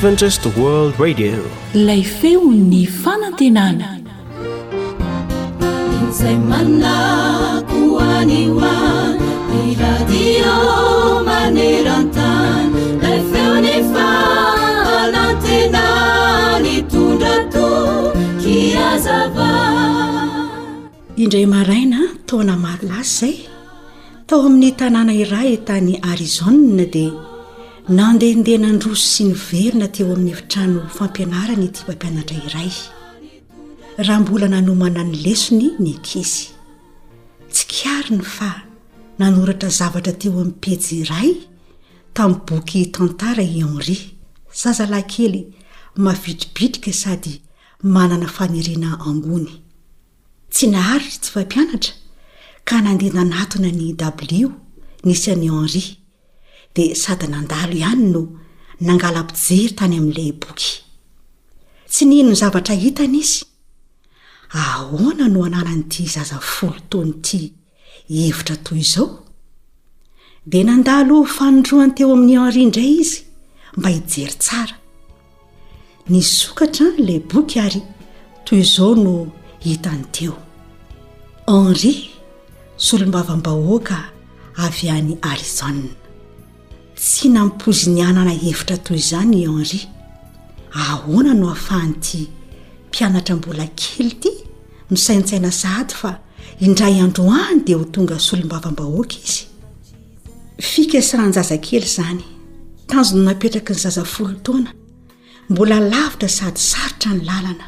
Adventist World Radio. Lay feon'ny fanantenana. Izay manakoaniwa ny radio maneran-tany. Lay feon'ny fanantenana nitondra tokiazava. Indray maraina taona maro lasa zay tao amin'ny tanàna iray tany Arizona dia nandehandeha nandroso sy niverina teo amin'ny efitrano fampianarana ity mpampianatra iray. Raha mbola nanomana ny lesony ny ankizy. Tsy kiariny fa nanoratra zavatra teo amin'ny pejy iray tamin'ny boky tantara i Henri. Zazalahy kely mavitribitrika sady manana faniriana ambony. Tsy naharitra tsy fampianatra ka nandeha nanatona ny W nisy any Henri dia sady nandalo ihany no nangala-pijery tany amin'ilay boky. Tsy nino ny zavatra hitany izy. Ahoana no ananan'ity zaza 10 taona ity hevitra toy izao? Dia nandalo fanondroany teo amin'ny Henri indray izy mba hijery tsara. Nisokatra ilay boky ary toy izao no hitany teo. Henri, solombavam-bahoaka avy any Arizona. Tsy nampozy ny anana hevitra toy izany i Henri. Ahoana no ahafahan'ity mpianatra mbola kely ity no saintsaina sahady fa indray androany dia ho tonga solombavam-bahoaka izy. Fikasaran-jazakely izany, tanjona napetraka ny zaza 10 taona, mbola lavitra sady sarotra ny lalana.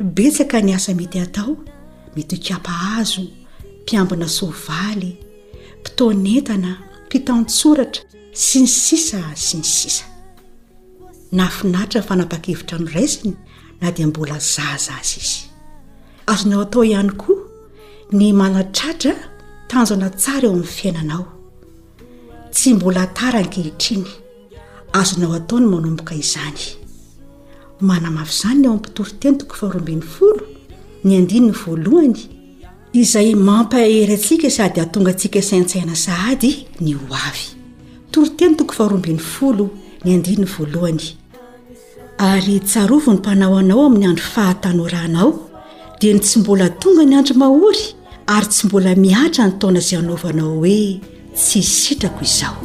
Betsaka ny asa mety atao, mety kapa hazo, mpiambina sovaly, mpitaonentana, mpitantsoratra, sy ny sisa sy ny sisa. Nafinatra fanapakevitra ny raisiny na dia mbola zaza azy izy. Azonao atao ihany koa ny manatratra tanjona tsara eo amin'ny fiainanao. Tsy mbola tara ankehitriny, azonao atao ny manomboka izany. Manamafy izany eo amin'ny mpitoriteny 12 ny 9 izay mampahery antsika sady ahatonga antsika saintsaina sahady ny ho avy. Toriteny 12 ny 9. Ary tsarovo ny mpanao anao amin'ny andro fahatanoranao dia ny tsy mbola tonga ny andro mahory ary tsy mbola miatra ny taona izay anaovanao hoe tsy sitrako izao.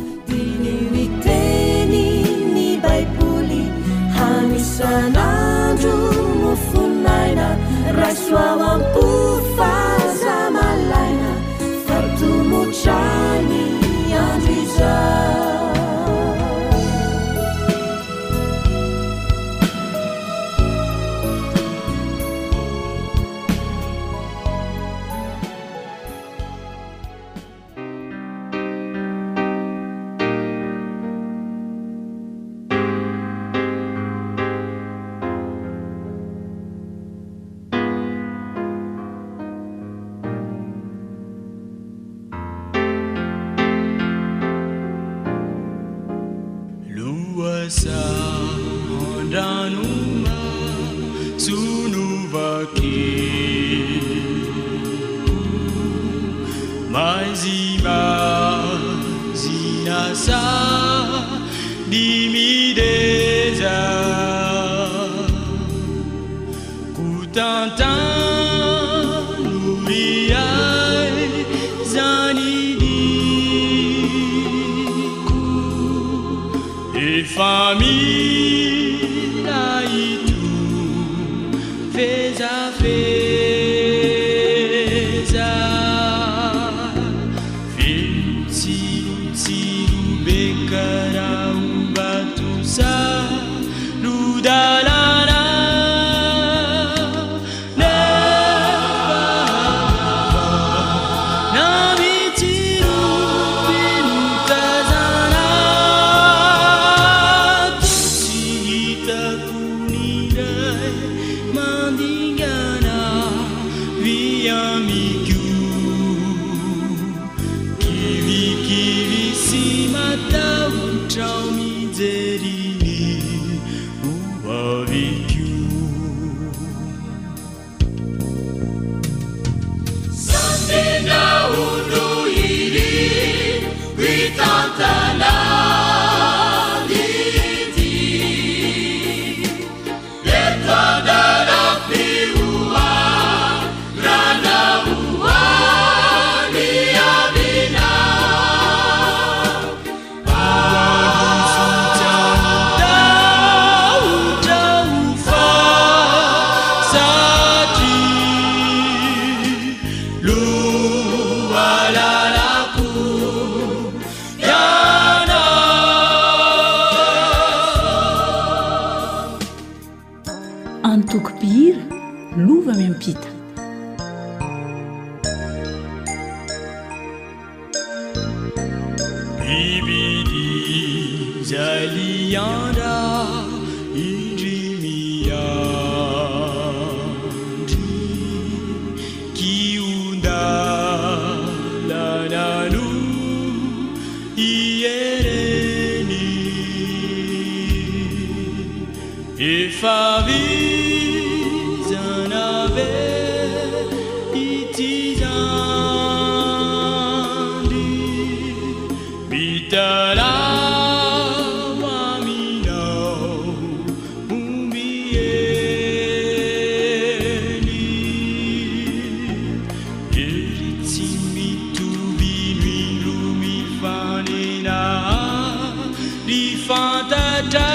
Ny Baiboly hanisan'andro mofonaina raisoao ampofazamalaina fatomotrany andro izao. Tantana bibidi zay liandra indry miandry kiondalana iereny efa vizanave ity zandry mitalao aminao ombieny ery tsy mitovy milo mifanena ry fantatra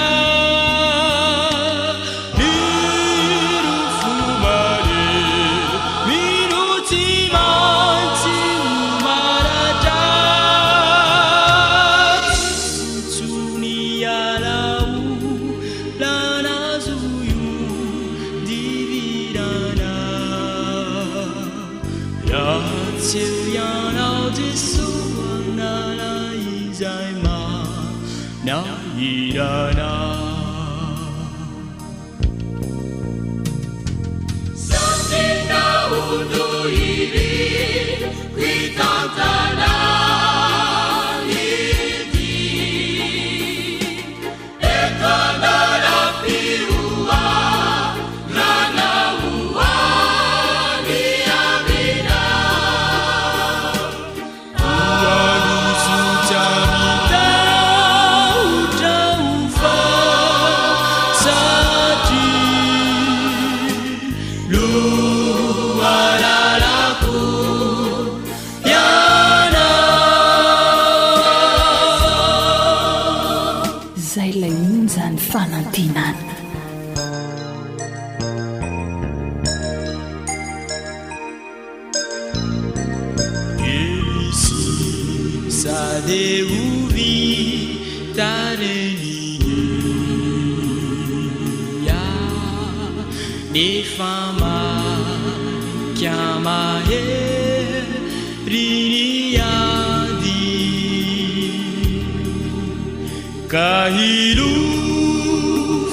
Kahilu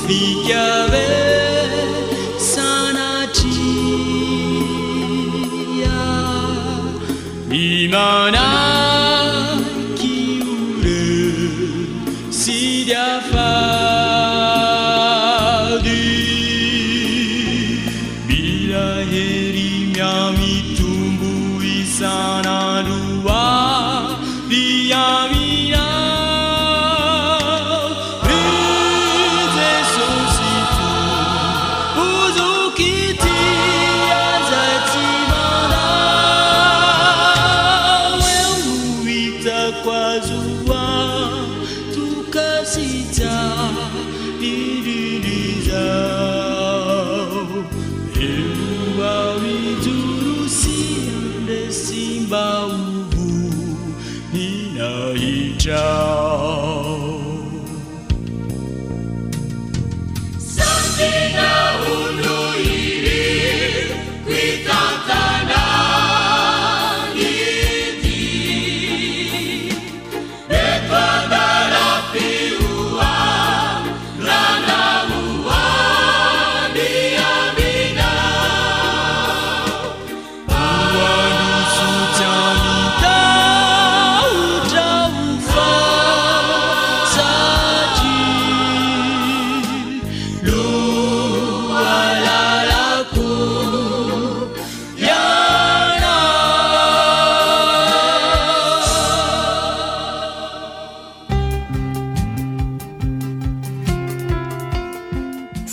fikave sanatia imana kiure sidiafadi bila heri miamitumbu isanalua viamina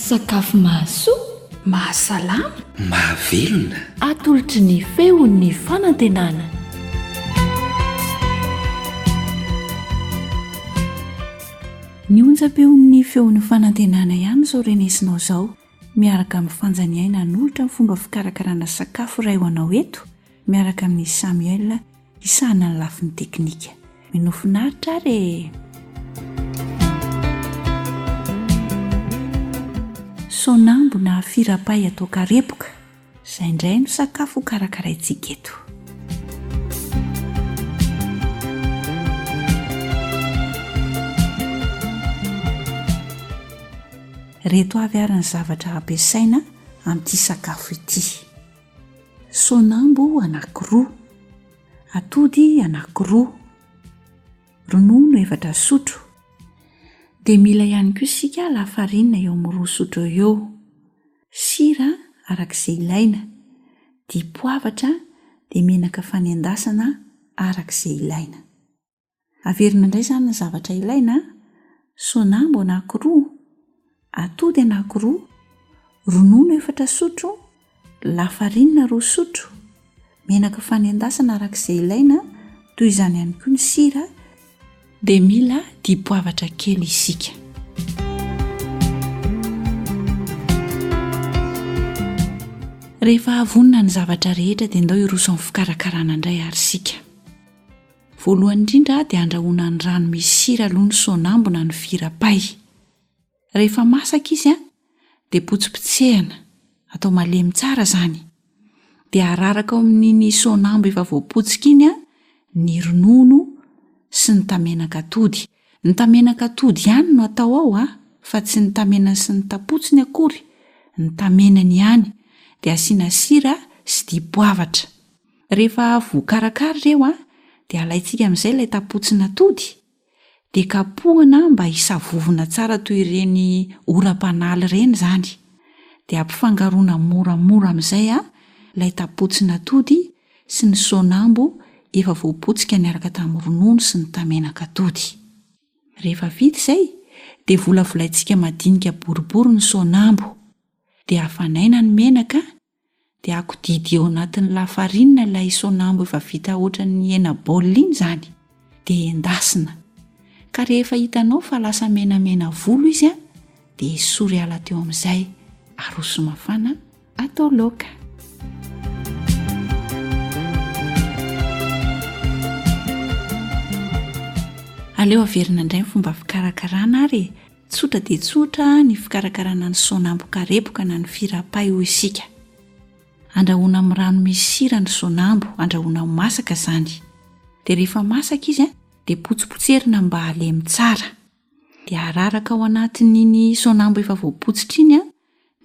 sakafo mahasoa mahasalama mahavelona atolotry ny feon'ny fanantenana ny onjam-peon'ny feon'ny fanantenana ihany zao renesinao zao miaraka amin'ny fanjaniaina n'olotra ny fomba fikarakarana sakafo iray ho anao eto miaraka amin'ny Samuel isahana ny lafin'ny teknika minofinaritra ary sonambo na firapay atao karepoka izay indray no sakafo karakaraintsika eto reto avy ary ny zavatra ampiasaina amin'ity sakafo ity: sonambo anankiroa, atody anankiroa, ronono 4 sotro. Dia mila ihany koa isika lafarinina eo amin'ny 2 sotro eo, sira arak'izay ilaina, dipoavatra dia menaka fanendasana arak'izay ilaina. Averina indray izany ny zavatra ilaina: sonambo anankiroa, atody anankiroa, ronono 4 sotro, lafarinina 2 sotro, menaka fanendasana arak'izay ilaina, toy izany ihany koa ny sira, dia mila dipoavatra kely isika. Rehefa avonina ny zavatra rehetra dia ndao hiroso amin'ny fikarakarana indray ary isika. Voalohany indrindra dia andrahoina ny rano misy sira aloha ny sonambo na ny firapay. Rehefa masaka izy dia potsipitsehana, atao malemy tsara izany. Dia araraka ao amin'iny sonambo efa voapotsika iny ny ronono sy ny tamenaka atody. Ny tamenaka atody ihany no atao ao fa tsy ny tamenany sy ny tapotsiny akory, ny tamenany ihany. Dia asiana sira sy dipoavatra. Rehefa voakarakara ireo dia alaitsika amin'izay ilay tapotsina atody, dia kapohana mba hisavovona tsara toy ireny oram-panaly ireny izany. Dia ampifangaroana moramora amin'izay ilay tapotsina atody sy ny sonambo efa voapotsika niaraka tamin'ny ronono sy ny tamenaka atody. Rehefa vita izay dia volavolaintsika madinika boribory ny sonambo, dia afanaina ny menaka, dia akodidy eo anatin'ny lafarinina ilay sonambo efa vita ohatran'ny hena baolina iny izany, dia endasina. Ka rehefa hitanao fa lasa menamena volo izy dia esory ala teo amin'izay, aroso mafana, atao laoka. Aleo averina indray ny fomba fikarakarana ary tsotra dia tsotra ny fikarakarana ny sonambo karepoka na ny firapay ho isika. Andrahoina amin'ny rano misy sira ny sonambo, andrahoina masaka izany. Dia rehefa masaka izy dia potsipotserina mba halemy tsara. Dia araraka ao anatin'iny sonambo efa voapotsitra iny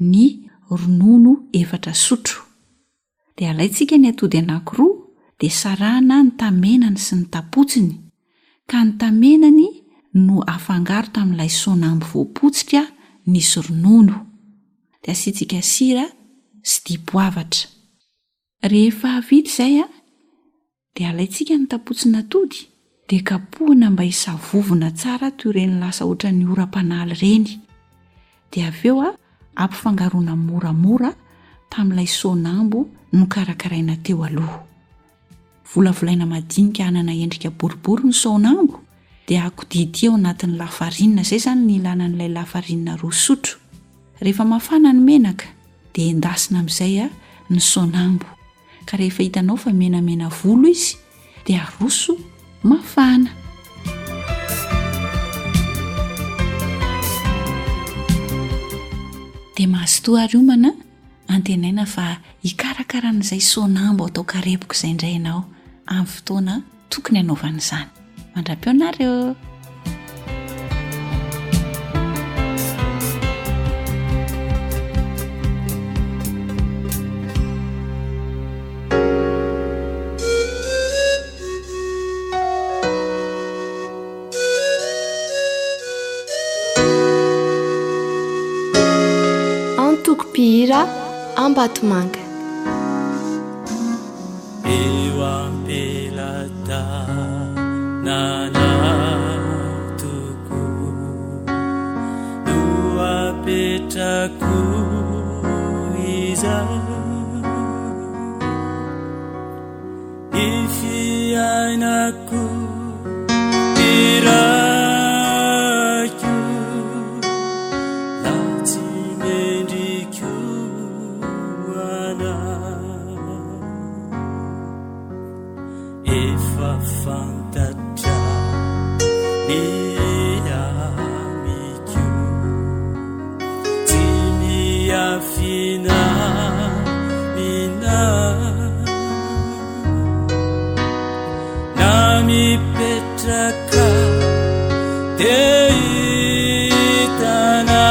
ny ronono 4 sotro. Dia alaitsika ny atody anankiroa, dia sarahana ny tamenany sy ny tapotsiny, ka ny tamenany no afangaro tamin'ilay sonambo voapotsitra nisy ronono. Dia asiantsika sira sy dipoavatra. Rehefa vita izay dia alaitsika ny tapotsina atody, dia kapohana mba hisavovona tsara toy ireny lasa ohatran'ny oram-panaly ireny. Dia avy eo ampifangaroana moramora tamin'ilay sonambo nokarakaraina teo aloha. Volavolaina madinika hanana endrika boribory ny sonambo, dia akodidy eo anatin'ny lafarinina, izay izany ny ilana n'ilay lafarinina 2 sotro. Rehefa mafana ny menaka dia endasina amin'izay ny sonambo. Ka rehefa hitanao fa menamena volo izy dia aroso mafana. Dia mahazotoa ary homana antenaina fa hikarakarana izay sonambo atao karepoka izay indray ianao amin'ny fotoana tokony hanaovana izany. Mandra-peo nareo. Pira Ambatomanga. Eo ampelata nanatoko no apetrako izay ny fiainako fantatra ny amiko tsy miafina mina na mipetraka dia hitana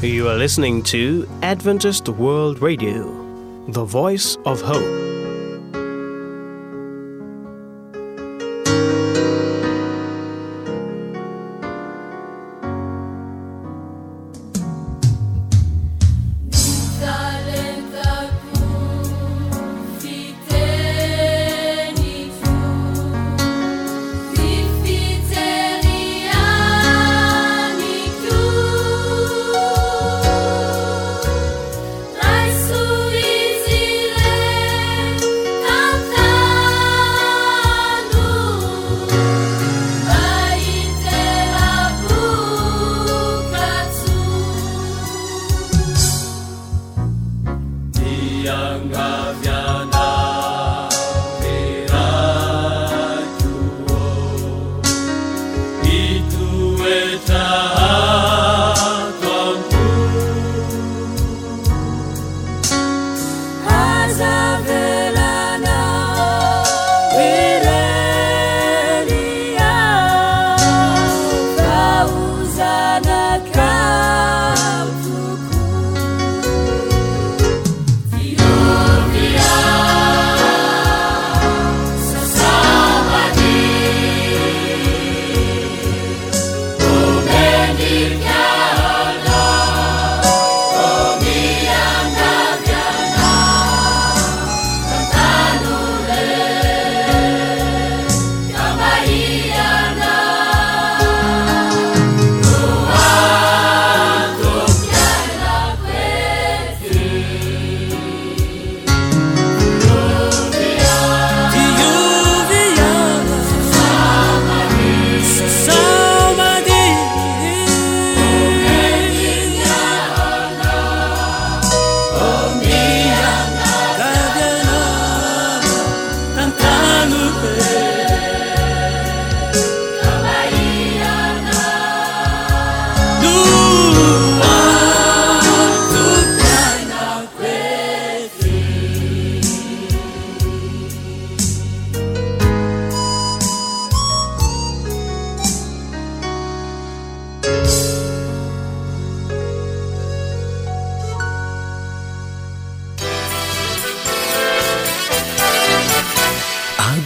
You are listening to Adventist World Radio, the voice of hope.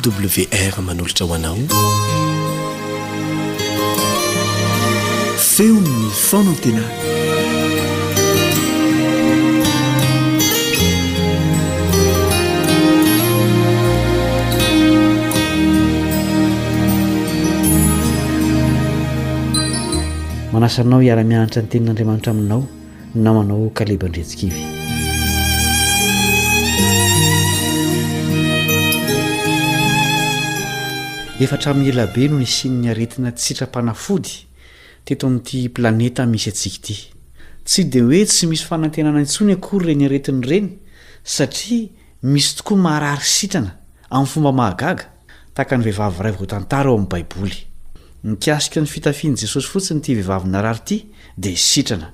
WR manolotra ho anao feo ny fonantena manasanao hiara-mianatra ny tenin'Andriamanitra aminao namanao kalebandretsikivy. Efatra amin'ny elabe no nisian'ny aretina tsy sitrapanafody teto amin'ity planeta misy antsika ity. Tsy dia hoe tsy misy fanantenana intsony akory reny aretiny ireny satria misy tokoa marary sitrana amin'ny fomba mahagaga tahaka ny vehivavy iray voatantara ao amin'ny Baiboly. Mikasika ny fitafian'i Jesosy fotsiny ity vehivavy narary ity dia sitrana.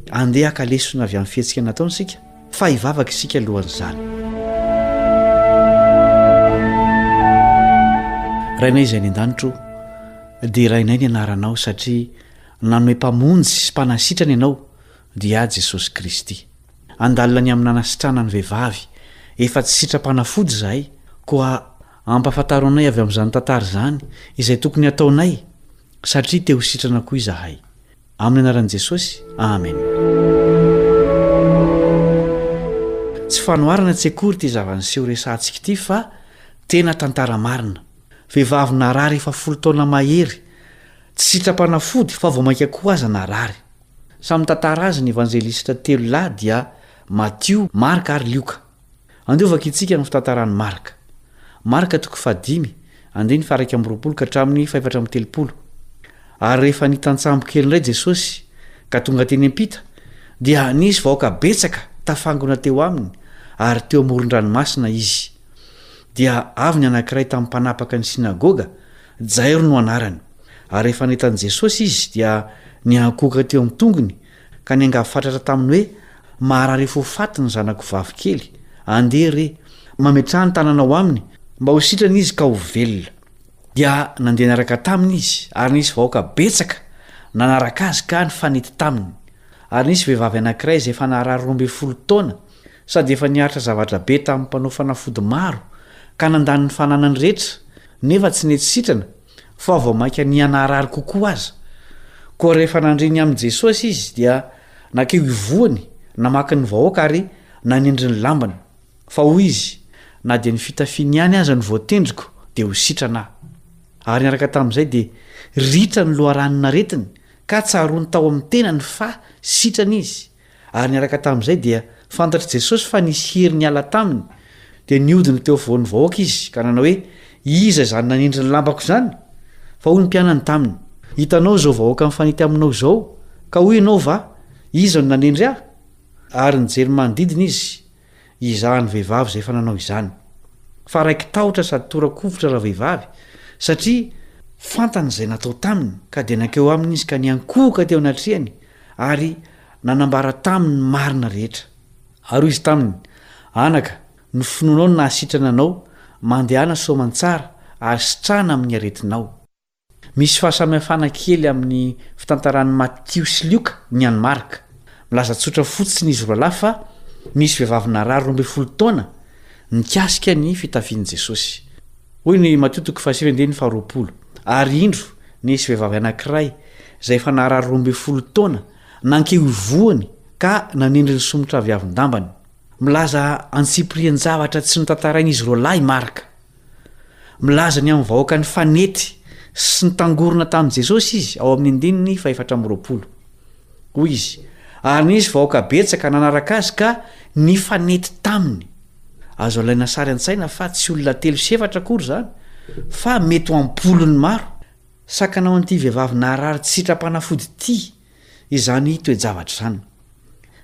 Andeha akalesona avy amin'ny fihetsika nataony isika fa hivavaka isika alohan'izany. Rainay izay ny an-danitro dia rainay ny anaranao satria nanome mpamonjy sy mpanasitrana ianao dia Jesosy Kristy. Andalina ny amin'ny nanasitrana ny vehivavy efa tsy sitrapanafody izahay koa ampafantaro anay avy amin'izany tantara izany izay tokony ataonay satria te ho sitrana koa izahay. Amin'ny anaran'i Jesosy, amen. Tsy fanoharana tsy akory ty zava-niseho resantsika ity fa tena tantara marina. Vehivavy narary efa 10 taona mahery tsy sitrapanafody fa vao mainka koa aza narary. Samy tantara azy ny evanjelista 3 lahy dia Matthieu, Marka ary Luka. Andeovaka itsika ny fitantaran'ny Marka. Marka 5 andeny faraka amin'ny 20 ka hatramin'ny 430. Ary rehefa nitantsambo-kely indray Jesosy ka tonga teny ampita dia nisy vahoaka betsaka tafangona teo aminy ary teo amoron-dranomasina izy. Dia avy ny anankiray tamin'ny mpanapaka ny sinagoga, Jairo no anarany. Ary rehefa nahitany Jesosy izy dia niankoka teo amin'ny tongony ka niangafatratra taminy hoe marary fo faty ny zanako vavy kely, andeha re mametraha ny tananao aminy mba ho sitrana izy ka ho velona. Dia nandeha niaraka taminy izy ary nisy vahoaka betsaka nanaraka azy ka nifanety taminy. ary nisy vehivavy anankiray izay efa naharary 12 taona sady efa niaritra zavatra be tamin'ny mpanao fanafody maro ka nandaniny fananany rehetra nefa tsy nety sitrana fa vao mainka nianaharary kokoa aza koa rehefa nandriny amin'i Jesosy izy dia nakeo ivoany namaky ny vahoaka ary nanindry ny lambany fa hoy izy na dia ny fitafiany ihany aza ny voatendriko dia ho sitrana ary niaraka tamin'izay dia ritra ny loharanina retiny ka tsarony tao amin'ny tenany fa sitrana izy ary niaraka tamin'izay dia fantatr' Jesosy fa nisy hery ny ala taminy dia niodina teo voan'ny vahoaka izy ka nanao hoe iza zany nanindry ny lambako zany fa hoy ny mpianany taminy hitanao zao vahoaka mifanity aminao zao ka hoy ianao va iza no nanindry ahy ary nijery manodidina izy izahany vehivavy izay fa nanao izany fa raiky tahotra sady torakovotra raha vehivavy satria fantany izay natao taminy ka dia nankeo aminy izy ka niankohoka teo anatrehany ary nanambara taminy marina rehetra ary hoy izy taminy anaka ny finoanao no nahasitrana anao mandehana soamantsara ary sitrana amin'ny aretinao misy fahasamihafana kely amin'ny fitantaran'ny Matio sy Lioka ny any Marka milaza tsotra fotsiny izy roalahy fa misy vehivavy narary 12 taona nikasika ny fitafian'i Jesosy hoy ny Matio 7:20 ary indro nisy vehivavy anankiray izay efa narary 12 taona nankeo ivoany ka nanindry ny somotra avy avin-dambany milaza antsiprian-javatra tsy notantarain'izy roalahy Marka milaza ny amin'ny vahoaka ny fanety sy ny tangorona tamin'i Jesosy izy ao amin'ny 420 hoy izy ary nisy vahoaka betsaka nanaraka azy ka ny fanety taminy azo alaina sary an-tsaina fa tsy olona 3 sy 4 akory zany fa mety ho ampolony maro sakanao an'ity vehivavy naharary tsy sitrapanafody ity izany toe-javatra zany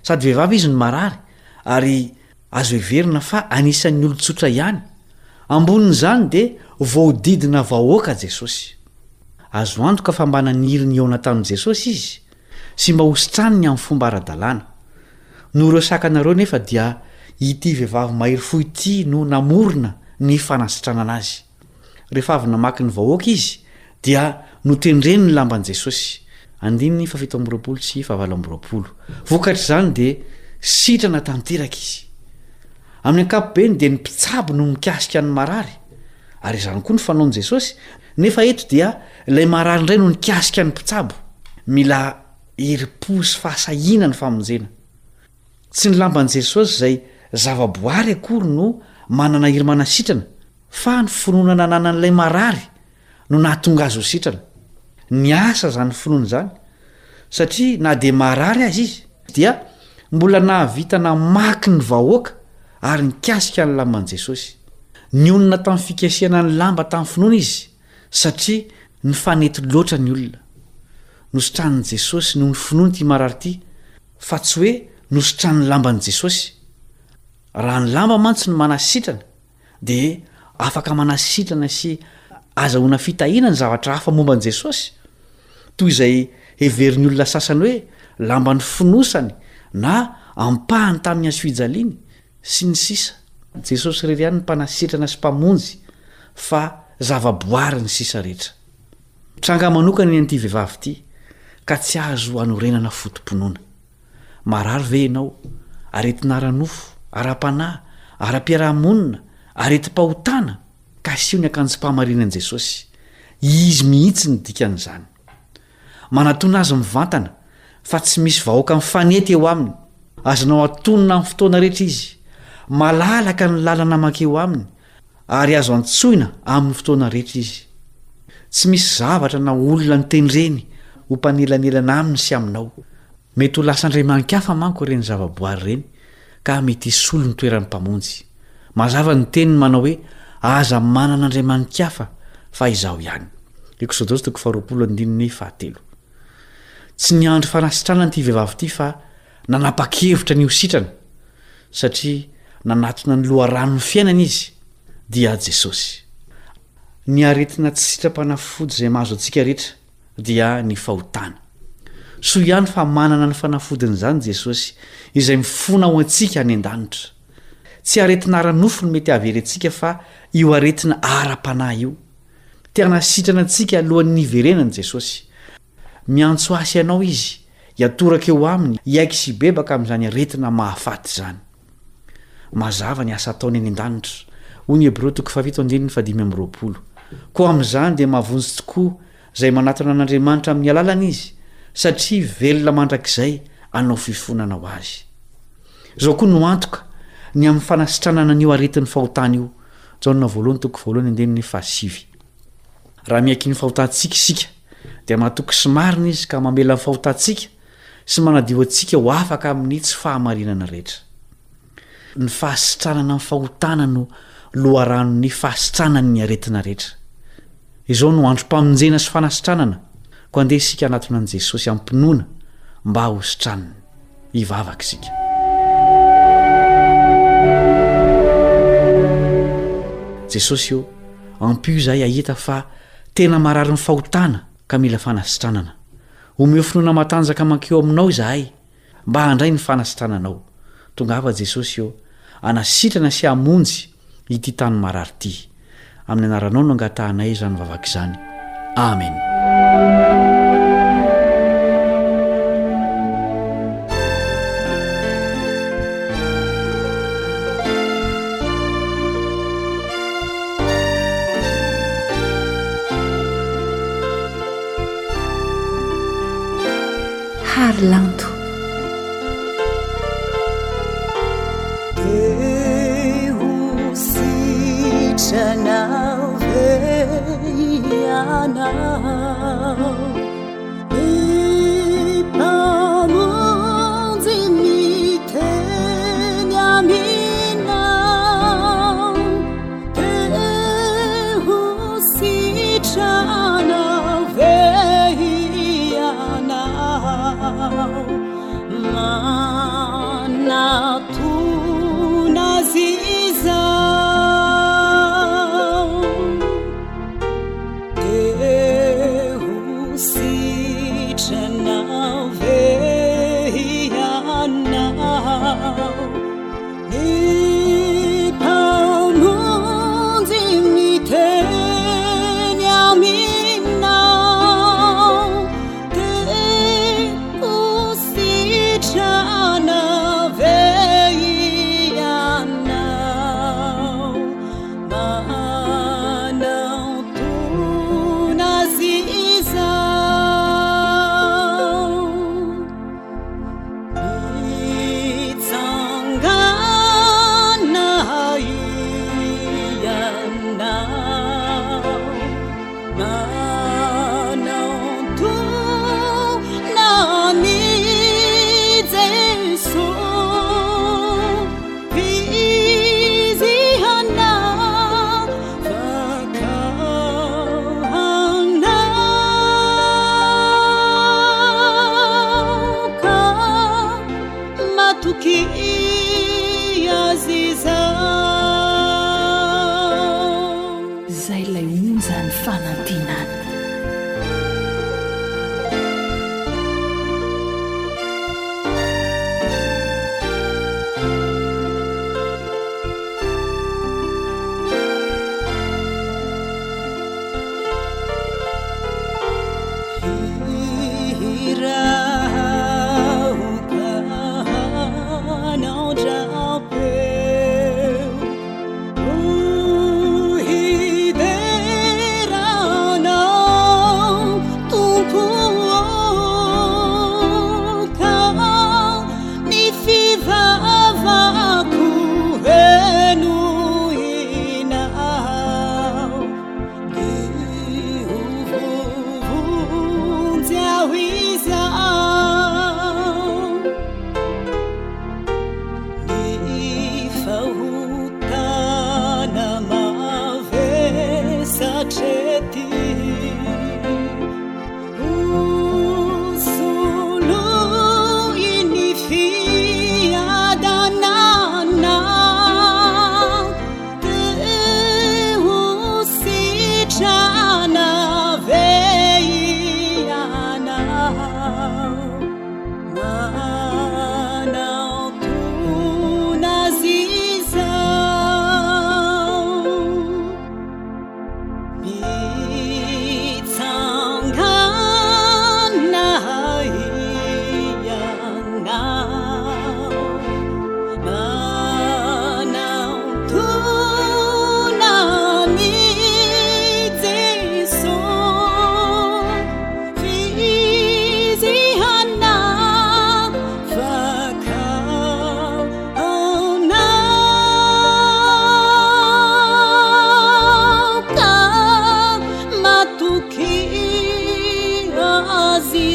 sady vehivavy izy no marary ary azo heverina fa anisan'ny olon-tsotra ihany ambonin'izany dia voadidina vahoaka Jesosy azo antoka fa mba naniriny eo nataon'i Jesosy izy sy mba hositraniny amin'ny fomba ara-dalàna no ireo sakanareo nefa dia ity vehivavy mahery fo ity no namorona ny fanasitranana azy rehefa avy namaky ny vahoaka izy dia notendreny ny lamban'i Jesosy 7:20 sy 7:20 vokatra izany dia sitrana tanteraka izy amin'ny ankapobeny dia ny mpitsabo no mikasika ny marary ary izany koa ny fanaon'i Jesosy nefa eto dia ilay marary indray no nikasika ny mpitsabo mila herim-po sy fahasahiana ny famonjena tsy ny lamban'i Jesosy izay zavaboary akory no manana hery manasitrana fa ny finoana nanan'ilay marary no nahatonga azy ho sitrana ny asa zany finoana zany satria na dia marary azy izy dia mbola nahavita namaky ny vahoaka ary nikasika ny lamban'i Jesosy ny onona tamin'ny fikasiana ny lamba tamin'ny finoana izy satria ny fanety loatra ny olona nositran'i Jesosy noho ny finoana ity marary ity fa tsy hoe nositran'ny lamban'i Jesosy raha ny lamba mantsy no manasitrana dia afaka manasitrana sy azahoana fitahiana ny zavatra hafa momban'i Jesosy toy izay heverin'ny olona sasany hoe lambany finosany na ampahany tamin'ny azo fijaliany sy ny sisa Jesosy rery ihany ny mpanasitrana sy mpamonjy fa zavaboary ny sisa rehetra tranga manokana ny an'ity vehivavy ity ka tsy azo hanorenana fotom-ponoana marary ve ianao aretinara-nofo ara-panahy ara-piarahamonina areti-pahotana ka sio ny akanjo-pahamarinan'i Jesosy izy mihitsy ny dikan'izany manatona azy mivantana fa tsy misy vahoaka mifanety eo aminy azonao atonina amin'ny fotoana rehetra izy malalaka ny lalana makeo aminy ary azo antsoina amin'ny fotoana rehetra izy tsy misy zavatra na olona nitendreny ho mpanelanelana aminy sy aminao mety ho lasandray-mankafa manko ireny zavaboary ireny ka mety isolo ny toeran'ny mpamonjy mazava ny teniny manao hoe aza manana andray manikafa fa izaho ihany tsy niandro fanasitrana nyity vehivavy ity fa nanapa-kevitra ny hositrana satria nanatona ny loharano ny fiainana izy dia Jesosy ny aretina tsy sitrapanafody izay mahazo antsika rehetra dia ny fahotana soa ihany fa manana ny fanafodin'izany Jesosy izay mifona ho antsika any an-danitra tsy aretina ara-nofo no mety averentsika fa io aretina ara-panahy io tena sitrana antsika alohan'ny niverenany Jesosy miantso asy ianao izy iatoraka eo aminy iaiky sy bebaka amin'izany aretina mahafaty zany mazava ny asa ataony any an-danitra hoy ny Hebreo 7:5 koa amin'izany dia mahavonjy tokoa izay manatona an'Andriamanitra amin'ny alalana izy satria velona mandrakizay anao fifonana ho azy zao koa no antoka ny amin'ny fanasitranana an'io aretin'ny fahotana io Jaona 1:7 raha miaiky ny fahotantsika isika dia mahatoky sy marina izy ka mamela ny fahotantsika sy manadio antsika ho afaka amin'ny tsy fahamarinana rehetra ny fahasitranana amin'ny fahotana no loharanony fahasitranany ny aretina rehetra izao no androm-pamonjena sy fanasitranana ko andeha isika anatona an'i Jesosy ampinoana mba ho sitraniny hivavaka isika Jesosy io ampio izahay ahita fa tena marary ny fahotana ka mila fanasitranana omeo finoana matanjaka mankeo aminao izahay mba handray ny fanasitrananao tonga ava Jesosy io anasitrana sy hamonjy ity tany marary ity amin'ny anaranao no angatahanay izany vavaka izany amen Harlanto Sitrana veiana ipamonzi miteny aminao tehu sitrana veiana manatuna ziza zay lay onjany fanantinana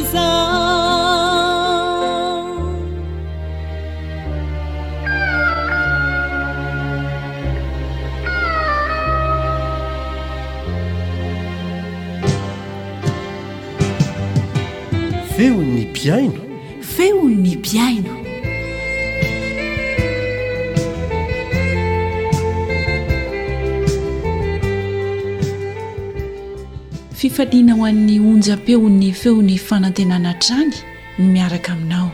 iza feon'ny piaino feon'ny piaino fifaliana ho an'ny onjam-peon'ny feon'ny fanantenana trany ny miaraka aminao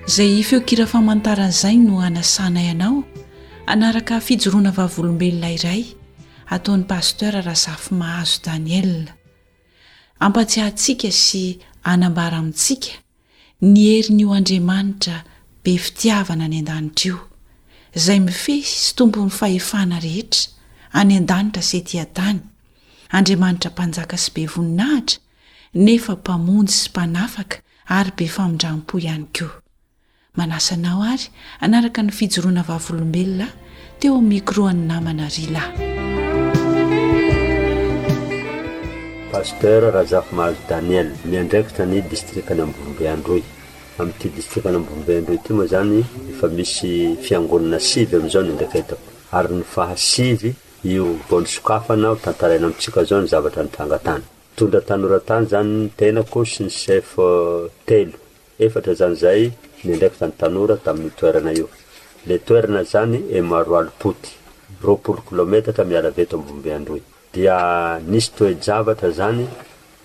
izay feokira famantaran'izay no anasana ianao anaraka fijoroana vavolombelona iray ataon'ny pasteur Razafy Mahazo Daniel ampatsiahantsika sy anambara amintsika ny herin'io Andriamanitra be fitiavana any an-danitra io izay mifesy sy tompon'ny fahefana rehetra any an-danitra sy ety an-tany Andriamanitra mpanjaka sy be voninahitra nefa mpamonjy sy mpanafaka ary be famindrampo ihany koa manasanao ary anaraka ny fijoroana vavolombelona teo amin'ny micro-any namana Rila Pasteur Razafy Mahazo Daniel miandraikitra ny distrikany Ambombeandroy amin'ity distrikany Ambombeandroy ity moa zany efa misy fiangonana 7 amin'izao ny ndraiketako ary ny fahasivy io bony sokafana ho tantaraina amintsika zao ny zavatra nitrangatany tondra tanora tany zany ny tenako sy ny chef telo efatra zany zay ndraikitra ny tanora tamin'ny toerana io le toerana zany Emaroalo Poty 20 kilometatra miala veto Ambombeandroy dia nisy toe-javatra zany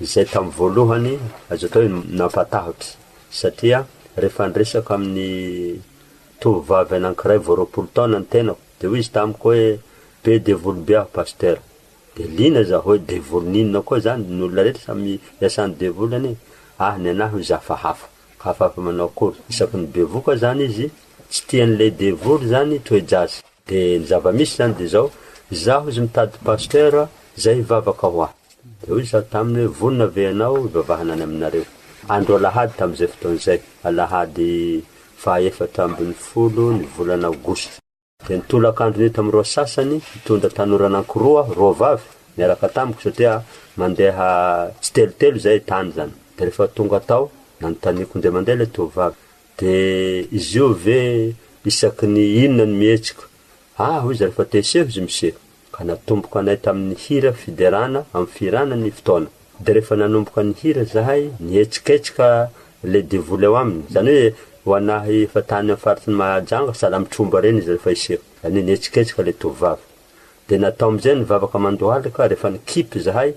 izay tamin'ny voalohany azo atao nampatahotra satria rehefa nresaka amin'ny tovovavy anankiray 20 taona ny tenako dia hoy izy tamiko hoe be devolo be aho pasteur dia lina za hoe devolo ninona koa zany ny olona rehetra samy iasany devolany ny anahy ho zafahafa kahafafa manao akory isaky ny bevoka zany izy tsy tian'le devolo zany toe-jazy dia ny zava-misy zany dia zao zaho izy mitady pasteur zay vavaka ho ahy dia hoy izy tamin'ny hoe vonona veanao ivavahana any aminareo andro alahady tamin'izay fotoan'izay alahady fahaefatra ambin'ny folo ny volana aogositra dia nitolakandro ny tamin'ny roa sasany mitondra tanora anankiroa roa vavy miaraka tamiko satria mandeha tsy telotelo zay tany zany dia rehefa tonga tao nanotaniko ndeha mandeha le tovavy dia izy io ve isaky ny inona ny mihetsika hoy izy rehefa teseho izy miseho ka natomboka anay tamin'ny hira fiderana amin'ny firana ny fotoana dia rehefa nanomboka ny hira zahay nihetsiketsika le devoly ao aminy zany hoe ho anahy efa tany amin'ny faritry ny mahajanga salamitromba reny izy rehefa iseho zany nihetsiketsika le tovavy dia natao amin'izay ny vavaka mandohalika rehefa nikipy zahay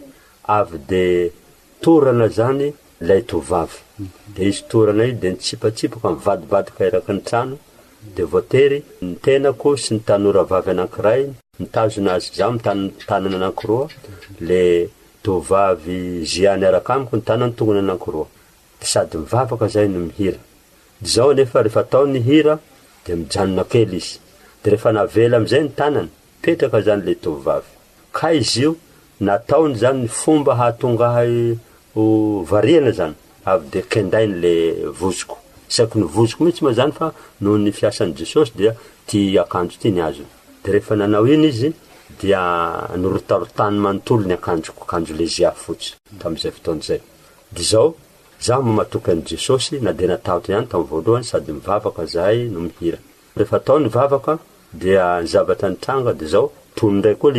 avy dia torana zany lay tovavy dia izy torana io dia nitsipatsipaka mivadibadika eraky ny trano dia voatery ny tenako sy ny tanora vavy anankiray nitazona azy zaho tanana anankiroa le tovavy ziany araka amiko ny tanany tongony anankiroa dia sady mivavaka zay no mihira zao nefa rehefa tao ny hira dia mijanona kely izy dia rehefa navela amin'izay ny tanany petraka zany le tovavy ka izy io nataony zany ny fomba hahatongahay ho variana zany avy dia kendainy le vozoko isaky ny vozoko mihitsy moa zany fa noho ny fiasan'ny Jesosy dia ty akanjo ty ny azo dia rehefa nanao iny izy dia norotarotany manontolo ny akanjo lezia fotsy tamin'izay fotoan'izay dia zao zaho mamatoky an'i Jesosy na dia natahotra ihany tamin'ny voalohany sady mivavaka zahay no mihira rehefa tao ny vavaka dia ny zavatra nitranga dia zao tony ndray koa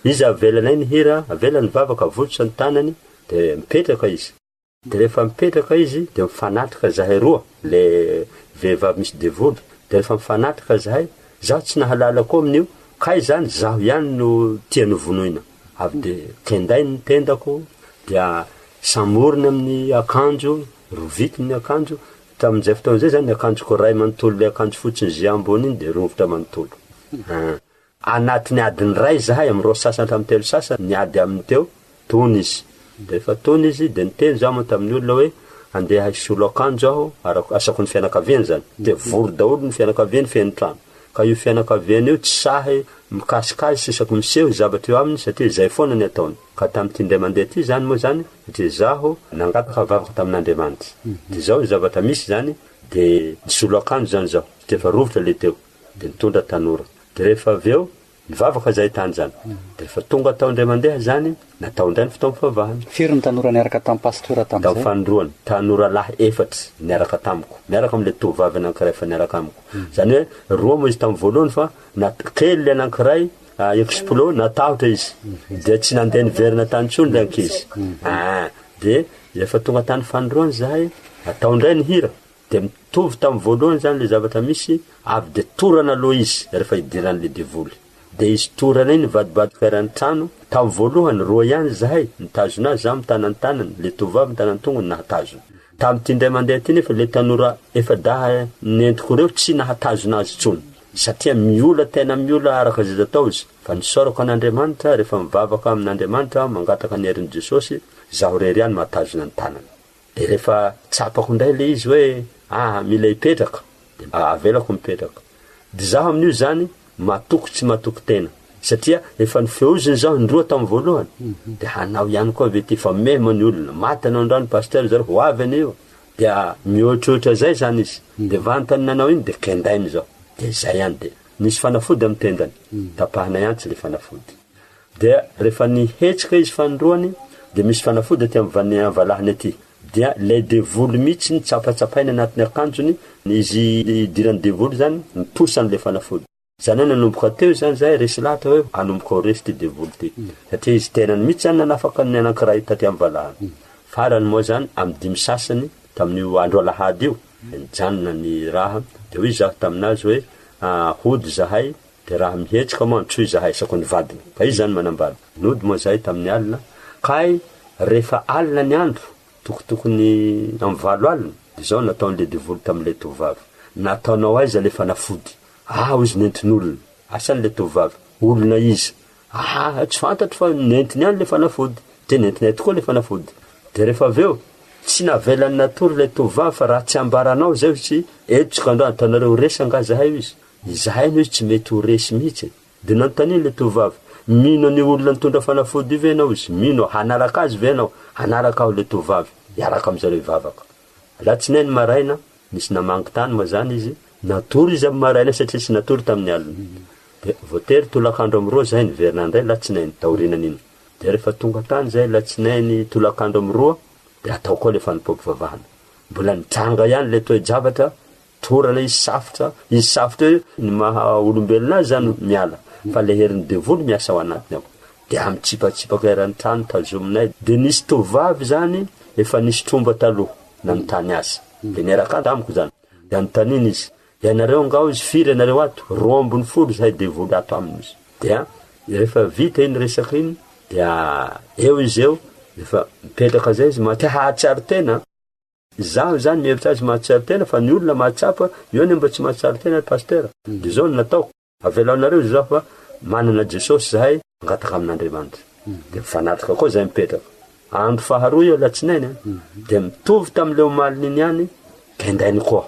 izy avelanay ny hira avela ny vavaka votsy ny tanany dia mipetraka izy dia rehefa mipetraka izy dia mifanatrika zahay roa le vehivavy misy devolo dia rehefa mifanatrika zahay zaho tsy nahalala koa amin'io kay zany zaho ihany no tia novonoina avy dia kenday ny tendako dia samoriny amin'ny akanjo rovity ny akanjo tamin'izay fotoan'izay zany ny akanjoko ray manontolo le akanjo fotsiny zy ambony iny dia rovotra manontolo anatiny adiny ray zahay amin'ny roa sasany tamin'ny telo sasany ny ady amin'ny teo tony izy dia rehefa tony izy dia niteny zaho moa tamin'ny olona hoe andeha hisolo akanjo aho asako ny fianakaviany zany dia vory daholo ny fianakaviany feno trano ka io fianakaviany io tsy sahy mikasikazy sy isaky miseho zavatra eo aminy satria zay foana ny ataony ka tamin'ity ndray mandeha ty zany moa zany satria zaho nangataka vavaka tamin'Andriamanitra dia zao zavatra misy zany dia nisolo akanjo zany zaho dia efa rovotra le teo dia nitondra tanora dia rehefa avy eo nivavaka zay tany zany de rehefa tonga tao ndray mandeha zany natao ndray ny fotoam-pivavahana firy ny tanora niaraka tamin'ny pastora tao fanroany tanora lahy efatry niaraka tamiko miaraka am'le tovavy anankiray fa niaraka amiko zany hoe roa moa izy tamin'ny voalohany fa kely le anankiray explo natahotra izy de tsy nandeha niverina tany tsony le ankizy de rehefa tonga tany fanroany zahay atao ndray ny hira de mitovy tamin'ny voalohany zany le zavatra misy avy de torana aloha izy rehefa idiran'le devoly de izy torana iny vadibadika irany trano tamin'ny voalohany roa ihany zahay nitazona azy za mitanany tanany le tovavy mitanany tongony nahatazona tamin'ity ndray mandeha ty nefa le tanora efa daha nentiko reo tsy nahatazona azy tsony satria miola tena miola araka zay atao izy fa nisorako an'Andriamanitra rehefa mivavaka amin'Andriamanitra mangataka ny herin'i Jesosy zaho rery ihany mahatazona ny tanany de rehefa tsapako ndray le izy hoe mila ipetraka de avelako mipetraka de zaho amin'io zany matoko tsy matoko tena satria efa nifeoziny zaho ndroa tamin'ny voalohany de hanao ihany koa ve ty fa memo ny olona maty anao ndrano pasteur zary ho avy an'io de mihoatrotra zay zany izy de vantany nanao iny de kendainy zao de zay ihany de nisy fanafody amin'ny tendany tapahana ihany tsy le fanafody de rehefa nihetsika izy fanroany de misy fanafody aty amin'ny valahany aty dia le devoly mihitsy ny tsapatsapainy anatin'ny akanjony izy idiran'ny devoly zany nitosany le fanafody zany nanomboka teo zany zay resy lahatra hoe anomboka ho resy ty devoly ty satria izy tenany mihitsy zany nanafaka ny anankiray taty amin'ny valahany farany moa zany amin'ny 5 sasany tamin'io andro alahady io nijanona ny raha de hoy zaho taminazy hoe hody zahay de raha mihetsika moa antsoy zahay sako ny vadiny fa izy zany manambady nody moa zahay tamin'ny alina kay rehefa alina ny andro tokotokony amin'ny 7 alina de zao nataon'le devoly tamin'le tovavy nataonao aiza le fanafody izy nentin'olona asan'le tovavy olona izy tsy fantatro fa nentiny ihany le fanafody de nentinay tokoa le fanafody de rehefa aveo tsy navelany natory le tovavy fa raha tsy ambaranao zay tsy etotsika andro atanareo resy anga zahay izy izahay no izy tsy mety ho resy mihitsy de nanontany le tovavy mino ny olona nitondra fanafody io ve anao izy mino hanaraka azy ve anao hanaraka aho le tovavy iaraka am'zareo ivavaka latsinainy maraina nisy namangy tany moa zany izy natory izy amin'ny maraina satria tsy natory tamin'ny alina de voatery tolakandro am'roa zahay niverina ndray latsinainy taorinany iny de rehefa tonga tany zahay latsinainy tolakandro am'roa de atao koa le fanompom-pivavahana mbola nitranga ihany le toe-javatra torana izy safotra hoe ny maha olombelona azy zany miala fa le herin'ny devoly miasa ao anatiny ao de amin'ny tsipatsipaka eran'ny trano tazominay de nisy tovavy zany efa nisy tromba taloha nanontany azy de niaraka tamiko zany de anontaniany izy ianareo ngao izy firy ianareo ato 20 zahay devoly ato aminy izy de rehefa vita iny resaka iny de eo izy eo rehefa mipetraka zay izy maty hahatsiaro tena zaho zany mihevitra azy mahatsiaro tena fa ny olona mahatsapa io ny mba tsy mahatsiaro tena pasteur de zao nataoko avelaonareo zaho fa manana Jesosy zahay ngataka amin'Andriamanitra de mifanatrika koa zay mipetraka andro faharoa io latsinainy de mitovy tam'le omaliny iny ihany kendainy koa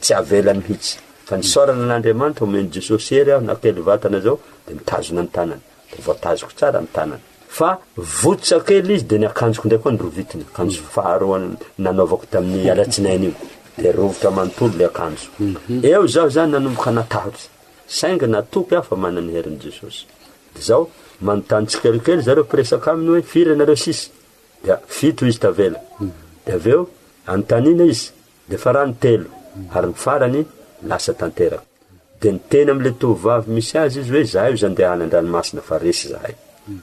tsy avelany mihitsy fa nisorana n'Andriamanitra omeny Jesosy ery aho nakely vatana zao de mitazona ny tanany de voatazoko tsara ny tanany fa votsakely izy de ny akanjoko ndray koa nyrovitiny akanjo faharoa nanaovako tamin'ny alatsinainy io de rovotra manontolo le akanjo eo zaho zany nanomboka natahotra saingy natoky aho fa manany herin'i Jesosy de zao manontany tsikelikely zareo piresaka aminy hoe firy anareo sisy de 7 izy tavela de aveo antanina izy de farany 3 ary ny farany lasa tanteraka de niteny am'le tovavy misy azy izy hoe zahay io zandehanany ranomasina fa resy zahay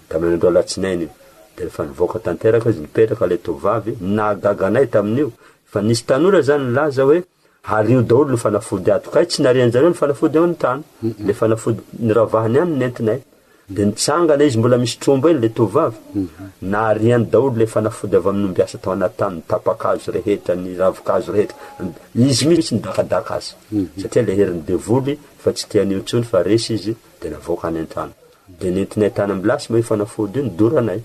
tamin'ny andro alatsinainy de rehefa nivoaka tanteraka izy nipetraka le tovavy nagaganay tamin'io fa nisy tanora zany laza hoe hario daholo ny fanafody ato kay tsy narianjareo ny fanafody ao ny tany le fanafody niravahany ihany nentinay de nitsangana izy mbola misy tromba iny le tovavy nariany daholo le fanafody avy amin'ny ombiasa tao anaty tany ny tapakazo rehetra ny ravikazo rehetra izy mihitsy nidakadaka azy satria le herin'ny devoly fa tsy tian'io tsony fa resy izy de navoaka any an-trano de nentinay tany amin'ny lasy moa fanafody io nidoranay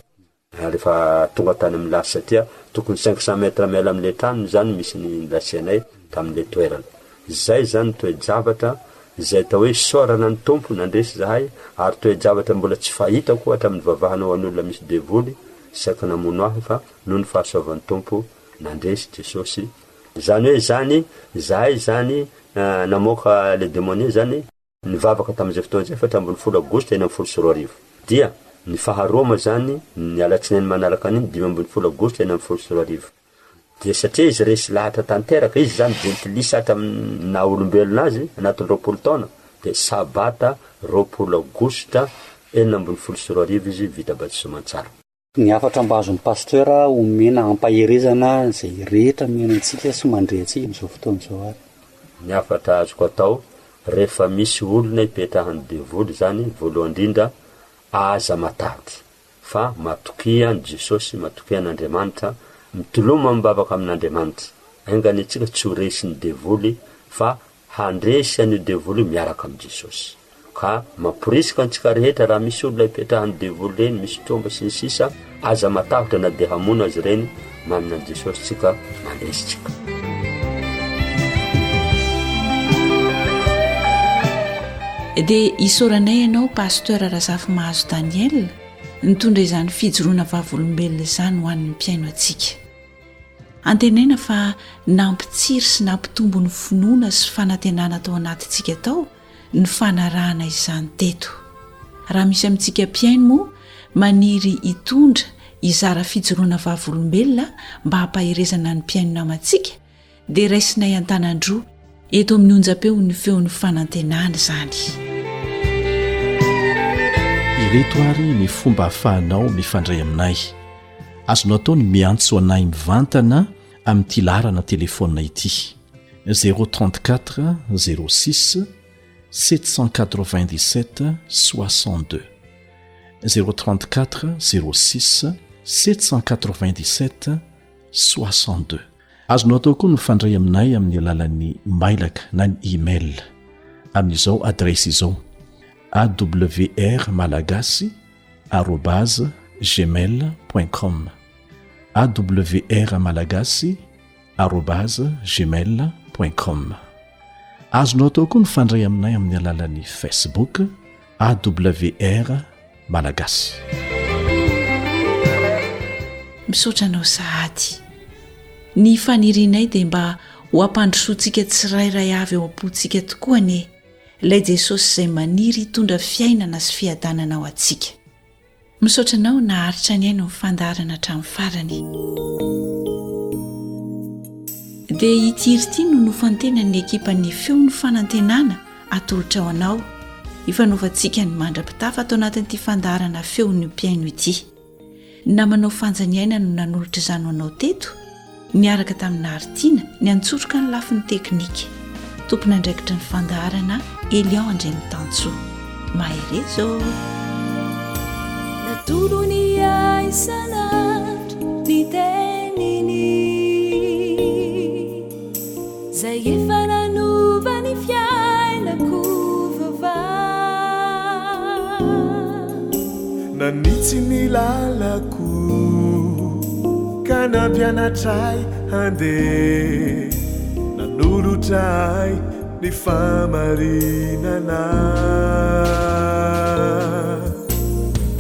rehefa tonga tany amin'ny lasy satria tokony 500 metra miala amin'le trano zany misy ny lasianay tamin'le toerana zay zany toe-javatra zay tao hoe sorana ny tompo nandresy zahay ary toe-javatra mbola tsy fahitako hatramin'ny vavahanao an'olona misy devoly saky namono ahy fa noho ny fahasoavan'ny tompo nandresy Jesosy zany hoe zany zahay zany namoaka le démonie zany nivavaka tamin'izay fotoan'izay fa tambony 10 aogositra 14 dia ny faharoma zany ny alatsinainy manaraka an'iny 15 aogositra 14 dia satria izy resy lahatra tanteraka izy zany gentilisa tamina olombelona azy anatin'ny 20 taona dia sabata 20 aogositra 14 izy vita batisoman tsara. Ny afatra mba azon'ny pasteur omena ampaherezana zay rehetra menantsika sy mandrehantsika amin'izao fotoana izao ary. Ny afatra azoko atao rehefa misy olona ipetrahany devoly zany voalohany indrindra aza matady fa matokiany Jesosy matokian'Andriamanitra mitoloma mibavaka amin'Andriamanitra engany antsika tsy ho resy ny devoly fa handresy an'io devoly miaraka amin'ny Jesosy ka mamporisika antsika rehetra raha misy olona ipetrahany devoly reny misy tromba sy ny sisa aza matahotra na dia hamono azy reny manana Jesosy tsika mandresitsika. Dia isoranay ianao pasteur Razafy Mahazo Daniel nitondra izany fijoroana vavolombelona izany ho an'ny mpiaino antsika. Antenaina fa nampitsiry sy nampitombo ny finoana sy fanantenana tao anatintsika tao ny fanarahana izany teto. Raha misy amintsika mpiaino moa maniry hitondra izara fijoroana vavolombelona mba hampaherezana ny mpiaino namantsika dia raisinay an-tanandroa eto amin'ny onjam-peo ny feon'ny fanantenana izany. Ireto ary ny fomba hafahanao mifandray aminay. Azonao atao ny miantso anay mivantana amin'ity laharana telefônina ity 034 06 797 62 034 06 797 62. Azonao atao koa mifandray aminay amin'ny alalan'ny mailaka na ny email amin'izao adresy izao awrmalagasy@gmail.com awrmalagasy@gmail.com. Azonao atao koa mifandray aminay amin'ny alalan'ny Facebook AWR Malagasy. Misaotra anao sahady. Ny fanirinay dia mba ho ampandrosoantsika tsirairay avy eo am-pontsika tokoa ane ilay Jesosy izay maniry hitondra fiainana sy fiadanana ao antsika. Misaotra anao naharitra ny aina ny fandaharana hatramin'ny farany. Dia ity no nofantenan'ny ekipan'ny feon'ny fanantenana atolotra ao anao ifanaovantsika ny mandrapitafa atao anatin'ity fandaharana feon'ny mpiaino ity. Namanao fanjaniaina no nanolotra izany ho anao teto niaraka tamin'ny Artina ny antsoroka ny lafin'ny teknika. Tompony andraikitra ny fandaharana Elion Andremitanso. Maherezo. Natolony aisanandro ny teniny zay efa nanova ny fiainako vavà nanitsy ny lalako ka nampianatray handeha nanolotray ny famarinana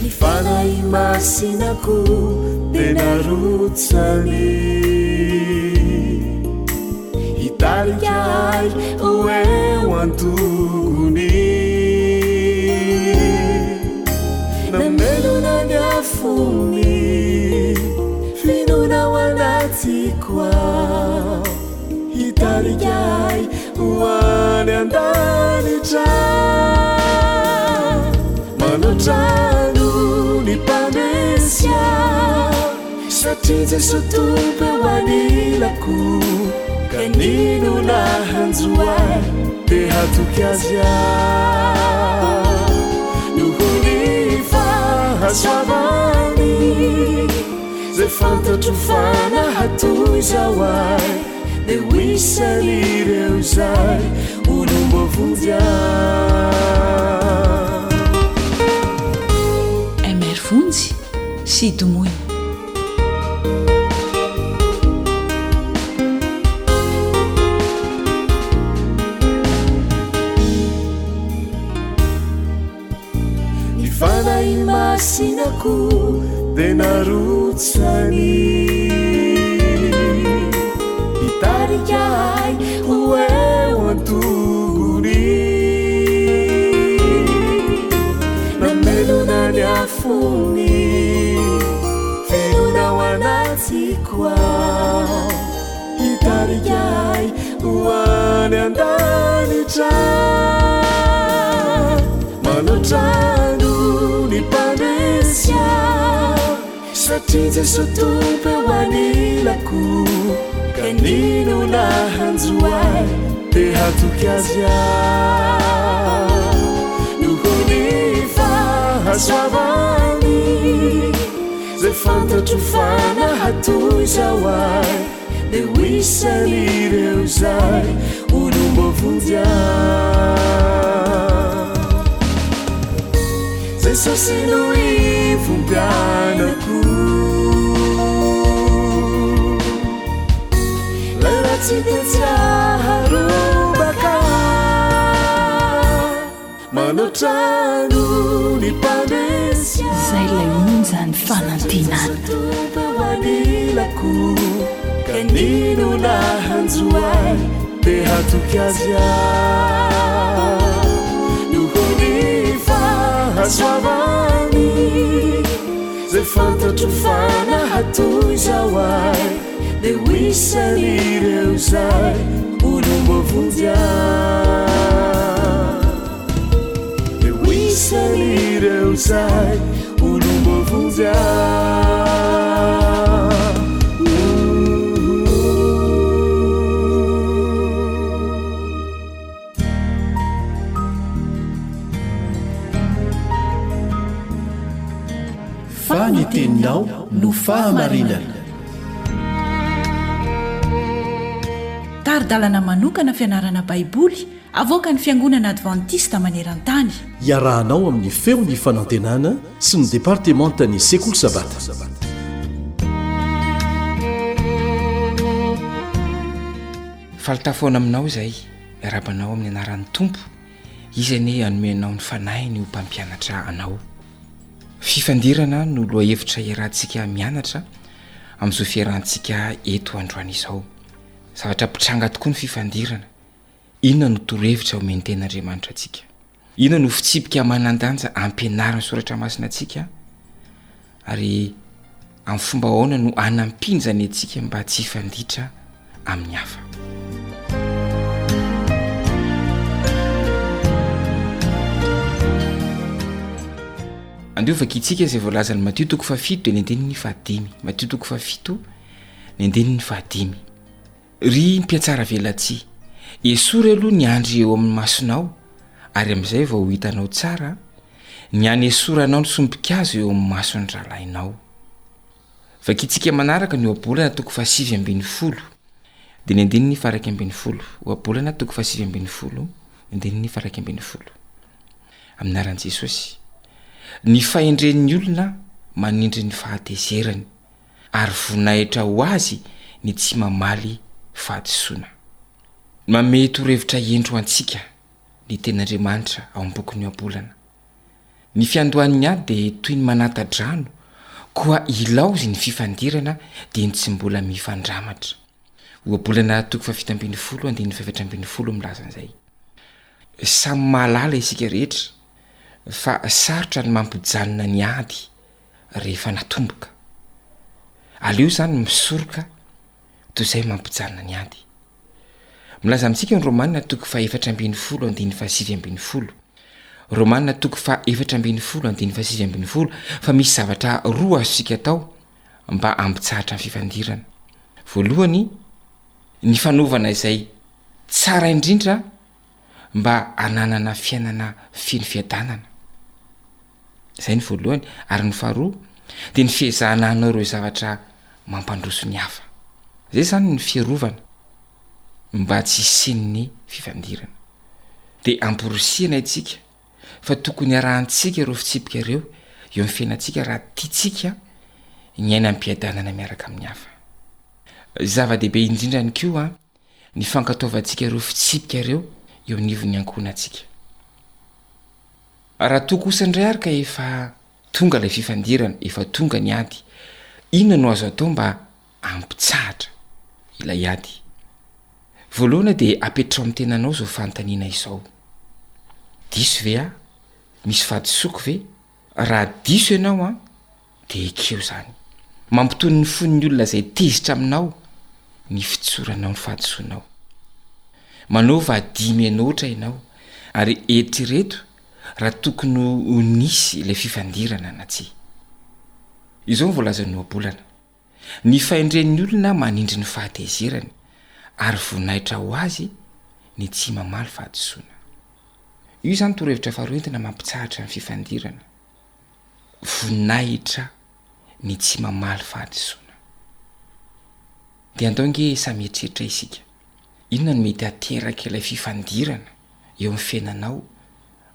ny fanahy masinako dia narotsany hitarikay ho eo antongony namelona ny afony finona ao anatiko ao hitarikay ho any an-danitra manotrano ny mpamesy satria Jesu tompo eo anilako kanino nahanjoay dia hatoky azy noho ny fahasoavany zay fantatro fanahatoy zao ay dia hoisan'ireo zay olombovonjy Emer Vonjy sy Domoy. ny fanahy masinako dia narotsany hitarikay ho eo antongony manotrano ny mpanesya satria Jesosy tompo eo anilako kanino nahanjoay de hatoky azy noho ny fahasoavany zay fantatro fanahatoy zao ay de hoisan'ireo zay olombovonjy Jesosy no ivombianako lay raha tsy de tsiaharobaka manotrano ny mpanesy zay lay monjany fanantenana anilako kanino nahanjoay de hatoky azy noho ny fahasoavany zay fantatro fanahatoy zao ay de hoisan'ireo zay olombovonjy de hoisan'ireo zay olombovonjy faniteninao no fahamarinana taridalana manokana fianarana baiboly avoaka ny fiangonana advantista maneran-tany iarahanao amin'ny feony fanantenana sy ny departementany sekoly sabata falitafoana aminao izay iarabanao amin'ny anaran'ny tompo izany anomenao ny fanahy ny ho mpampianatra anao fifandirana no loha hevitra iarahantsika mianatra amin'izao fiarahantsika eto androany izao zavatra mpitranga tokoa ny fifandirana inona no torohevitra omeny ten'Andriamanitra antsika inona no fitsipika manandanja ampianarana soratra masina antsika ary amin'ny fomba ahoana no anampinjany antsika mba tsy hifanditra amin'ny hafa andiovaka itsika izay voalazany Matthieu 7 dia ny andinin'ny 15 Matthieu 7 ny andinin'ny 15 ry mpiatsara velatsia esory aloha ny andry eo amin'ny masonao ary amin'izay vao ho hitanao tsara ny any esoranao ny sompikazo eo amin'ny mason'ny rahalahinao vakitsika manaraka ny oabolana 7:20 dia ny andinin'ny 1:20 oabolana 7:20 andinin'ny 1:20 amin'ny aran'i Jesosy ny fahendren'ny olona manindry ny fahatezerany ary voninahitra ho azy ny tsy mamaly fahadisoana mame torohevitra endro antsika ny ten'Andriamanitra ao am-boky ny oabolana ny fiandohan'ny ady dia toy ny manata-drano koa ilaozy ny fifandirana dia ny tsy mbola mifandramatra oabolana 7:20 andin'ny 7:20 milaza an'izay samy mahalala isika rehetra fa sarotra ny mampijanona ny ady rehefa natomboka aleo zany misoroka toy izay mampijanona ny ady milaza amintsika ny Romanina 4:20 andin'ny 7:20 Romanina 4:20 andin'ny 7:20 fa misy zavatra roa azosika atao mba ampitsahatra ny fifandirana voalohany ny fanovana izay tsara indrindra mba ananana fiainana feno fiadanana izay ny voalohany ary ny faharoa dia ny fiezahana anao ireo zavatra mampandroso ny hafa zay zany ny fiarovana mba tsy hisen'ny fifandirana dia amporosiana itsika fa tokony arahantsika ireo fitsipika ireo eo amin'ny fiainantsika raha tiatsika ny aina ampiadanana miaraka amin'ny hafa zava-dehibe indrindra ny koa ny fankataovantsika ireo fitsipika ireo eo anivon'ny ankohonantsika raha toa kosa indray ary ka efa tonga ilay fifandirana efa tonga ny ady inona no azo atao mba ampitsahatra ilay ady voalohana dia apetrao amin'ny tenanao zao fanontaniana izao diso ve a misy fahadisoako ve raha diso ianao a dia ekeo zany mampitony ny fon'ny olona izay tezitra aminao ny fitsoranao ny fahadisoanao manaova dimy enoatra ianao ary eritrereto raha tokony ho nisy ilay fifandirana na tsy. Izao voalazan'ny oabolana ny faindren'ny olona manindry ny fahatezerany ary voninahitra ho azy ny tsy mamaly fahadisoana. Io zany torohevitra faharoentina mampitsahatra ny fifandirana. Voninahitra ny tsy mamaly fahadisoana. Dia antonge samy eritreretra isika. Inona no mety ateraka ilay fifandirana eo amin'ny fiainanao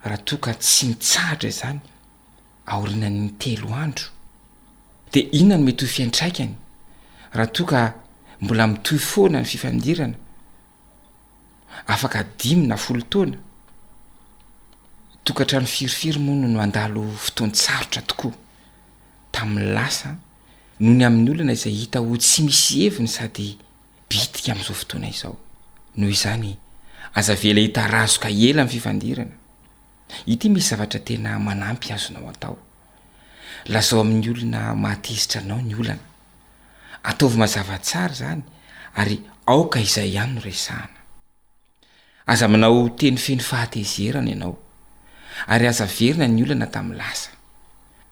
raha toka tsy mitsahatra izany aorinan'ny 3 andro? Dia inona no mety ho fiantraikany raha toka mbola mitohy foana ny fifandirana afaka 5 na 10 taona? Tokatrano firifiry moa no andalo fotoan-tsarotra tokoa tamin'ny lasa noho ny amin'ny olona izay hita ho tsy misy heviny sady bitika amin'izao fotoana izao. Noho izany aza vela hitarazoka ela amin'ny fifandirana. Ity misy zavatra tena manampy azonao atao. Lazao amin'ny olona mahatezitra anao ny olana. Ataovy mazava tsara zany ary aoka izay ihany no resahana. Aza manao teny feno fahatezerana ianao ary aza verina ny olana tamin'ny lasa.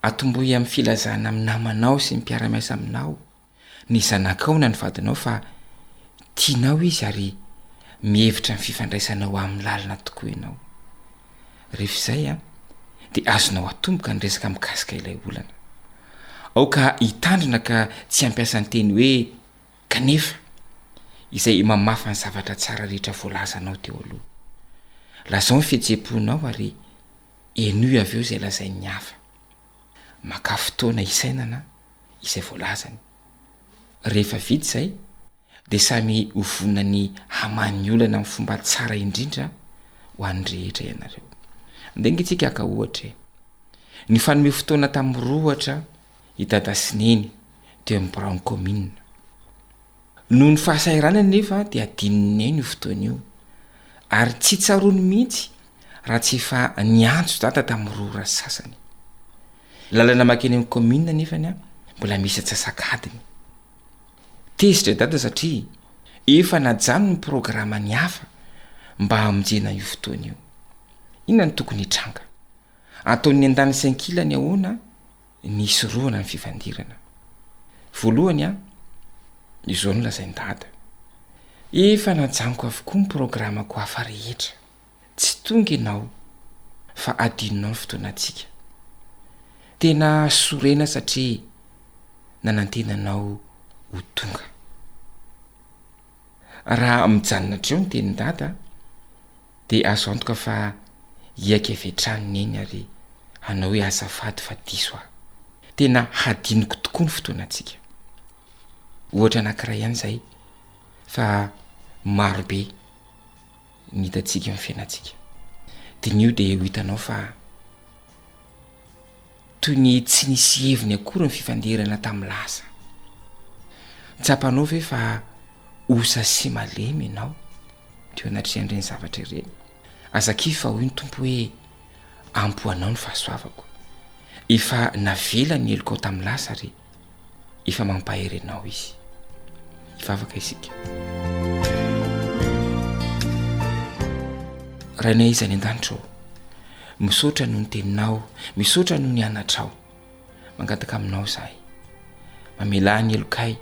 Atombohy amin'ny filazana amin'ny namanao sy ny mpiara-miasa aminao, ny zanakao na ny vadinao fa tianao izy ary mihevitra ny fifandraisanao amin'ny lalina tokoa ianao. Rehefa izay dia azonao atomboka ny resaka mikasika ilay olana. Aoka hitandrina ka tsy hampiasa ny teny hoe kanefa izay mamafa ny zavatra tsara rehetra voalazanao teo aloha. Lazao ny fihetseponao ary enoy avy eo izay lazain'ny hafa. Maka fotoana isainana izay voalazany. Rehefa vita izay dia samy hovonina ny haman'ny olana amin'ny fomba tsara indrindra ho an'ny rehetra ianareo. Ndengitsika aka ohatra ny fanome fotoana tamin'ny rohatra idada sy neny teo amin'ny Brown commune. Noho ny fahasahiranany nefa dia adininy eny io fotoana io ary tsy tsarony mihitsy raha tsy efa niantso data tamin'ny roa sasany. Lalana makeny amin'ny commune nefany mbola misy atsasakadiny. Tezitra data satria efa najano ny programa ny hafa mba hamonjena io fotoana io. Inona ny tokony hitranga? Ataon'ny andany 5 kilany ahoana ny soroana ny fifandirana. Voalohany izao no lazainy dada. Efa najanoko avokoa ny programako hafa rehetra. Tsy tonga ianao fa adininao ny fotoanantsika. Tena sorena satria nanantenanao ho tonga. Raha mijanona treo ny tenin'ny dada dia azo antoka fa iaka avetrany eny ary hanao hoe azafady fa diso aho. Tena hadiniko tokoa ny fotoanantsika. Ohatra anankiray ihany izay fa marobe ny hitantsika amin'ny fiainantsika. Dia nio dia ho hitanao fa toy ny tsy nisy heviny akory ny fifandirana tamin'ny lasa. Tsapanao ve fa osa sy malemy ianao teo anatrehany zavatra ireny? Azaki fa hoy ny tompo hoe ampoanao ny fahasoavako. Efa navela ny eloko tamin'ny lasa ary efa mampahery anao izy. Hivavaka isika. Rainay izy any an-danitra misaotra noho ny teninao, misaotra noho ny anatrao. Mangataka aminao zahay. Mamela ny elokay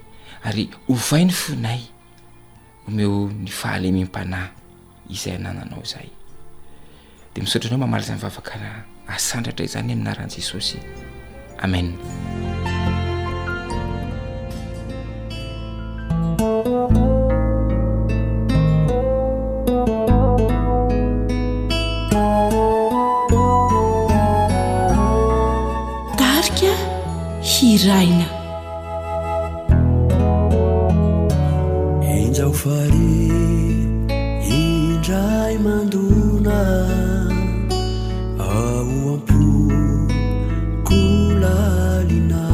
ary ovay ny fonay omeo ny fahalemem-panahy izay anananao zahay. Dia misaotra anao mamaly izany vavaka asandratra izany amin'ny anaran'i Jesosy. Amen. Tarika hiraina. Injao fari indray mandona ao ampo kolalina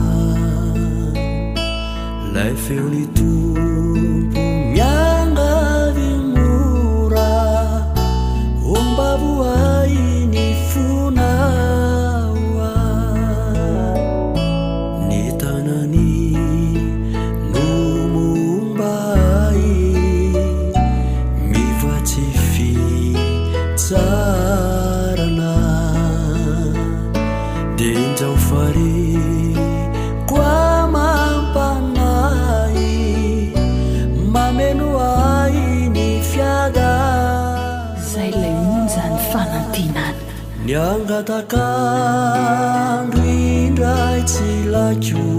lay feony tompo miangavy mora ombavoay ny fonaoa ny tanany no mombay mivatsy no ainy fiada zay lay onjany fanantenana ny angatakandro indray tsy lakio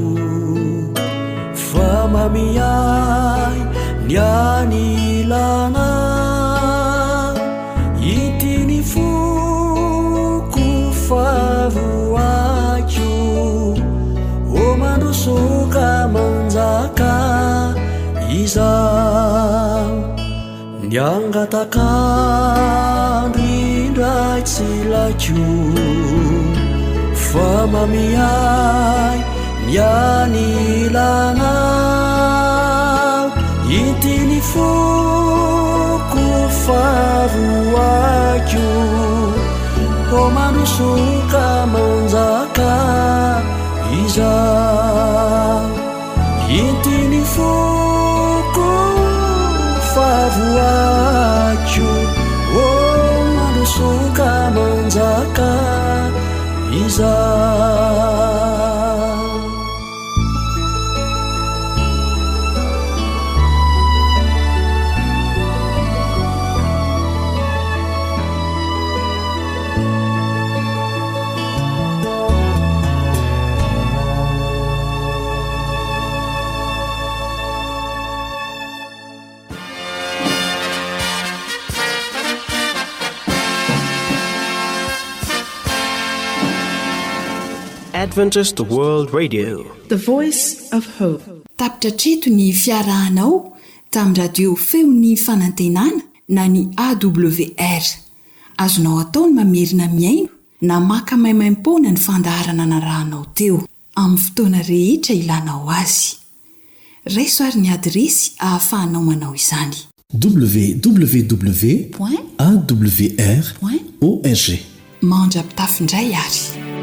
fa mamiay ny anilana itiny foko favoakio o mandosoka manjaka iza ny angatakandro indray tsy lakio fa mamiay ny anilana itiny foko favoakio o mandosoka manjaka iza itiny foko favoakio o mandosoka manjaka iza Adventist World Radio, The Voice of Hope. Tapitra treto ny fiarahanao tamin'ny radio feony fanantenana na ny AWR. Azonao ataony mamerina miaino na maka maimaimpoana ny fandaharana anarahanao teo amin'ny fotoana rehetra ilanao azy. Raisoary ny adresy ahafahanao manao izany. www.awr.org. Mandrapitafindray ary.